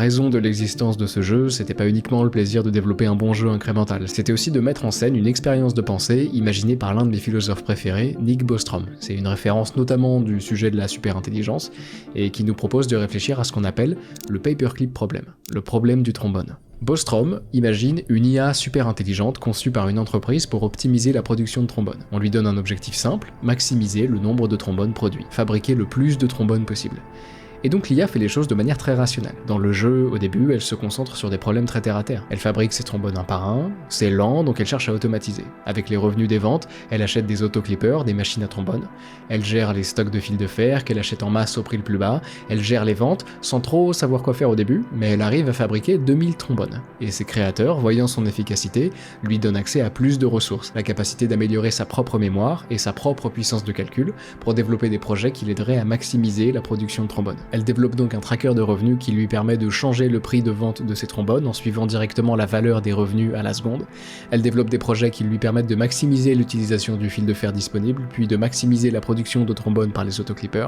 raison de l'existence de ce jeu, c'était pas uniquement le plaisir de développer un bon jeu incrémental, c'était aussi de mettre en scène une expérience de pensée imaginée par l'un de mes philosophes préférés, Nick Bostrom. C'est une référence notamment du sujet de la superintelligence, et qui nous propose de réfléchir à ce qu'on appelle le paperclip problem, le problème du trombone. Bostrom imagine une IA super intelligente conçue par une entreprise pour optimiser la production de trombones. On lui donne un objectif simple, maximiser le nombre de trombones produits, fabriquer le plus de trombones possible. Et donc l'IA fait les choses de manière très rationnelle. Dans le jeu, au début, elle se concentre sur des problèmes très terre à terre. Elle fabrique ses trombones un par un, c'est lent, donc elle cherche à automatiser. Avec les revenus des ventes, elle achète des autoclippers, des machines à trombones. Elle gère les stocks de fils de fer qu'elle achète en masse au prix le plus bas. Elle gère les ventes, sans trop savoir quoi faire au début, mais elle arrive à fabriquer 2000 trombones. Et ses créateurs, voyant son efficacité, lui donnent accès à plus de ressources, la capacité d'améliorer sa propre mémoire et sa propre puissance de calcul pour développer des projets qui l'aideraient à maximiser la production de trombones. Elle développe donc un tracker de revenus qui lui permet de changer le prix de vente de ses trombones en suivant directement la valeur des revenus à la seconde. Elle développe des projets qui lui permettent de maximiser l'utilisation du fil de fer disponible, puis de maximiser la production de trombones par les autoclippers.